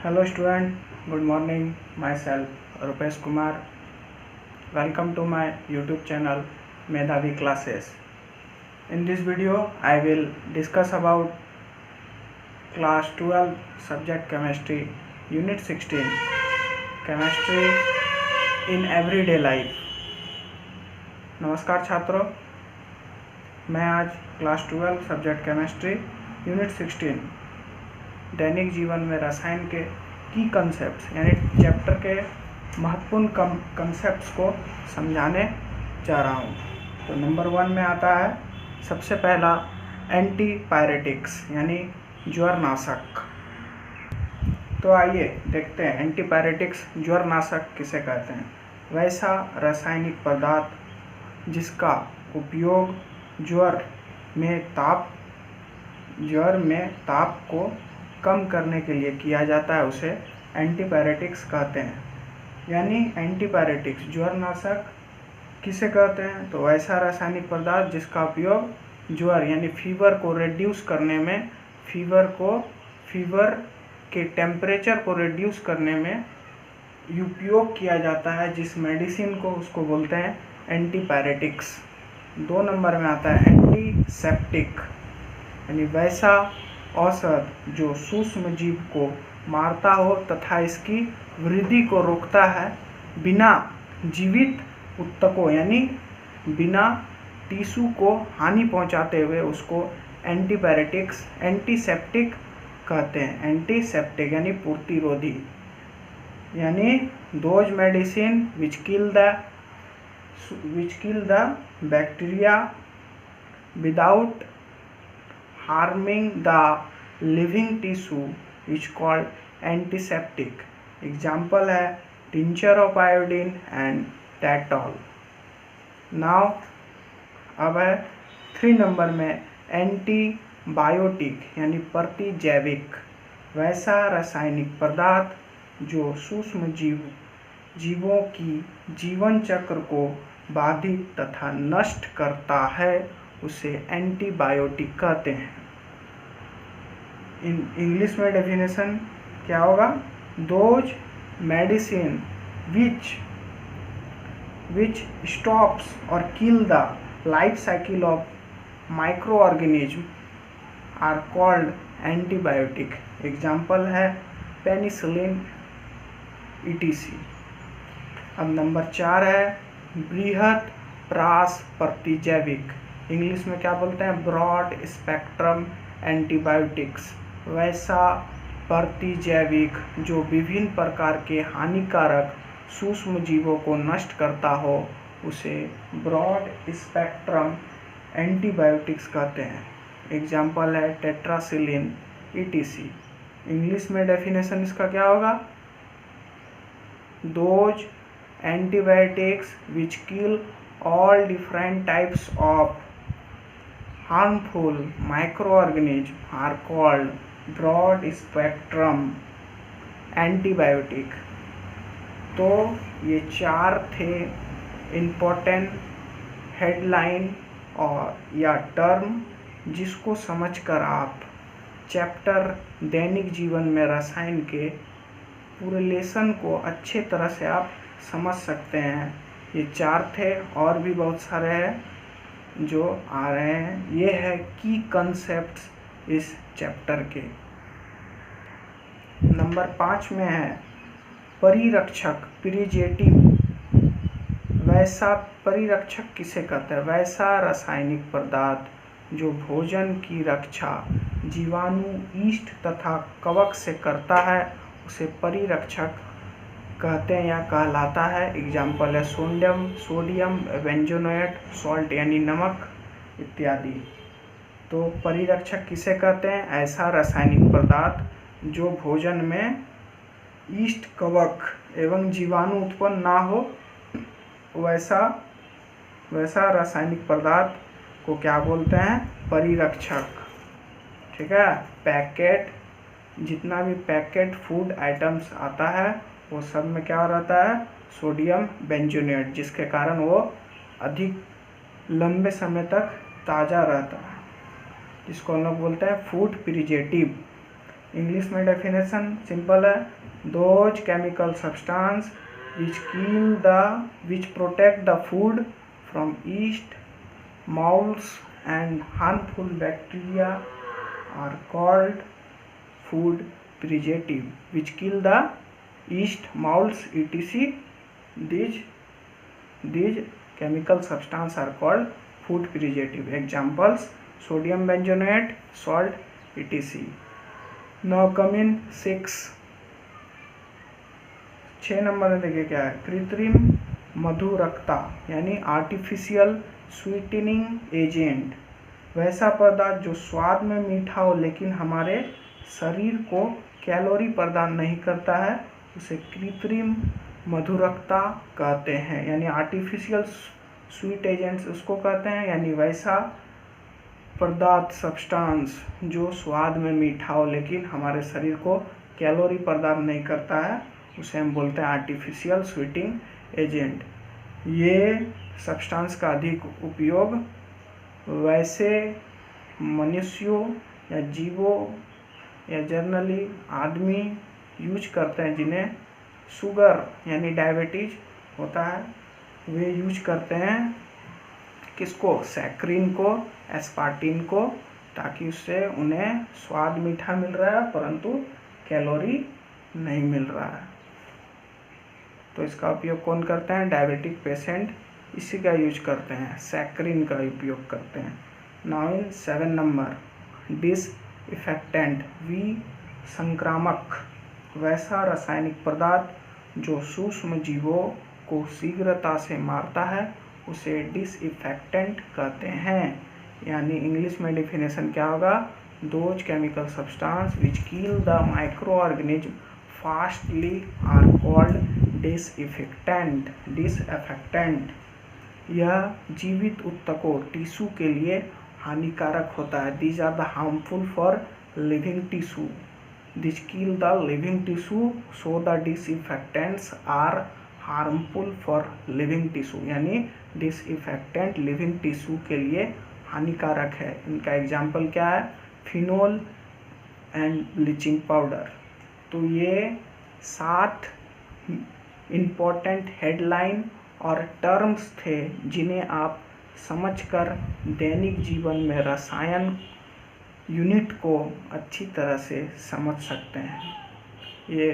Hello student, good morning. Myself Rupesh Kumar. Welcome to my YouTube channel Medhavi Classes. In this video, I will discuss about class 12 subject chemistry, unit 16, chemistry in everyday life. नमस्कार छात्रों, मैं आज class 12 subject chemistry unit 16 दैनिक जीवन में रसायन के की concepts यानी चैप्टर के महत्वपूर्ण कंसेप्ट्स को समझाने जा रहा हूँ। तो नंबर 1 में आता है सबसे पहला एंटीपायरेटिक्स यानी ज्वरनाशक। तो आइए देखते हैं एंटीपायरेटिक्स ज्वरनाशक किसे कहते हैं। वैसा रासायनिक पदार्थ जिसका उपयोग ज्वर में ताप को कम करने के लिए किया जाता है उसे एंटीपायरेटिक्स कहते हैं। यानी एंटीपायरेटिक्स ज्वरनाशक किसे कहते हैं, तो वैसा रासायनिक पदार्थ जिसका उपयोग ज्वर यानी फीवर को रिड्यूस करने में, फीवर के टेम्परेचर को रिड्यूस करने में उपयोग किया जाता है, जिस मेडिसिन को उसको बोलते हैं एंटीपायरेटिक्स। 2 नंबर में आता है एंटीसेप्टिक यानी वैसा औषध जो सूक्ष्म जीव को मारता हो तथा इसकी वृद्धि को रोकता है, बिना जीवित ऊतकों यानी बिना टिश्यू को हानि पहुंचाते हुए उसको एंटीसेप्टिक कहते हैं। एंटीसेप्टिक यानी प्रतिरोधी, यानी those medicine which kill the bacteria without harming the living tissue is called antiseptic. Example है tincture of iodine and Dettol. Now अब है 3 नंबर में एंटीबायोटिक यानी प्रतिजैविक, वैसा रासायनिक पदार्थ जो सूक्ष्म जीवों की जीवन चक्र को बाधित तथा नष्ट करता है उसे एंटीबायोटिक कहते हैं। इंग्लिश में डेफिनेशन क्या होगा, दोज मेडिसिन विच स्टॉप्स और kill the life cycle of micro organism are called antibiotic. Example है पेनिसिलिन etc। अब नंबर 4 है बृहत प्रास प्रतिजैविक। इंग्लिश में क्या बोलते हैं, ब्रॉड स्पेक्ट्रम एंटीबायोटिक्स, वैसा प्रतिजैविक जो विभिन्न प्रकार के हानिकारक सूक्ष्म जीवों को नष्ट करता हो उसे ब्रॉड स्पेक्ट्रम एंटीबायोटिक्स कहते हैं। एग्जाम्पल है टेट्रासिलिन etc। इंग्लिश में डेफिनेशन इसका क्या होगा, those antibiotics which kill all different types of harmful microorganisms are called broad spectrum antibiotic। तो ये 4 थे इम्पोर्टेंट हेडलाइन और या टर्म जिसको समझकर आप चैप्टर दैनिक जीवन में रसायन के पूरे लेसन को अच्छे तरह से आप समझ सकते हैं। ये 4 थे और भी बहुत सारे हैं जो आ रहे हैं। ये है की कंसेप्ट्स इस चैप्टर के। नंबर 5 में है परिरक्षक प्रिजेटिव। वैसा परिरक्षक किसे कहते हैं, वैसा रासायनिक पदार्थ जो भोजन की रक्षा जीवाणु, ईस्ट तथा कवक से करता है उसे परिरक्षक कहते हैं या कहलाता है। एग्जाम्पल है सोडियम बेंजोनेट सॉल्ट यानी नमक इत्यादि। तो परिरक्षक किसे कहते हैं, ऐसा रासायनिक पदार्थ जो भोजन में ईस्ट, कवक एवं जीवाणु उत्पन्न ना हो, वैसा रासायनिक पदार्थ को क्या बोलते हैं, परिरक्षक। ठीक है, पैकेट जितना भी पैकेट फूड आइटम्स आता है वो सब में क्या रहता है, सोडियम बेंजोनेट, जिसके कारण वो अधिक लंबे समय तक ताज़ा रहता है, जिसको हम लोग बोलते हैं फूड प्रिजर्वेटिव। इंग्लिश में डेफिनेशन सिंपल है, those chemical substance which protect the food from yeast, molds and harmful bacteria are called food preservative. Which kill the yeast, molds, etc. These chemical substances are called food preservative. Examples: sodium benzoate, salt, etc. Now come in 6 number में देखिए क्या है, कृत्रिम मधुरकता यानी artificial sweetening agent, वैसा पदार्थ जो स्वाद में मीठा हो लेकिन हमारे शरीर को कैलोरी प्रदान नहीं करता है, उसे कृत्रिम मधुरकता कहते हैं। यानी आर्टिफिशियल स्वीट एजेंट्स उसको कहते हैं, यानी वैसा पदार्थ सब्सटेंस जो स्वाद में मीठा हो लेकिन हमारे शरीर को कैलोरी प्रदान नहीं करता है, उसे हम बोलते हैं आर्टिफिशियल स्वीटिंग एजेंट। ये सब्सटेंस का अधिक उपयोग वैसे मनुष्यों या जीवों या जनरली आदमी यूज करते हैं जिन्हें शुगर यानी डायबिटीज होता है, वे यूज करते हैं किसको, सैक्रिन को, एस्पार्टिन को, ताकि उससे उन्हें स्वाद मीठा मिल रहा है परंतु कैलोरी नहीं मिल रहा है। तो इसका उपयोग कौन करते हैं, डायबिटिक पेशेंट इसी का यूज करते हैं, सैक्रिन का उपयोग करते हैं। नाउ इन 7 नंबर, डिसइफेक्टेंट विसंक्रामक, वैसा रासायनिक पदार्थ जो सूक्ष्म जीवों को शीघ्रता से मारता है, उसे डिसइफेक्टेंट कहते हैं। यानी इंग्लिश में डेफिनेशन क्या होगा, those chemical substance which kill the microorganism fastly are called disinfectant. Disinfectant यह जीवित ऊतकों टिश्यू के लिए हानिकारक होता है। These are the harmful for living tissue, this kill the living tissue, so the disinfectants are harmful for living tissue. यानी disinfectant living tissue के लिए हानिकारक है। इनका एग्जाम्पल क्या है, फिनोल एंड ब्लीचिंग पाउडर। तो ये 7 इम्पोर्टेंट हेडलाइन और टर्म्स थे जिन्हें आप समझकर दैनिक जीवन में रसायन यूनिट को अच्छी तरह से समझ सकते हैं। ये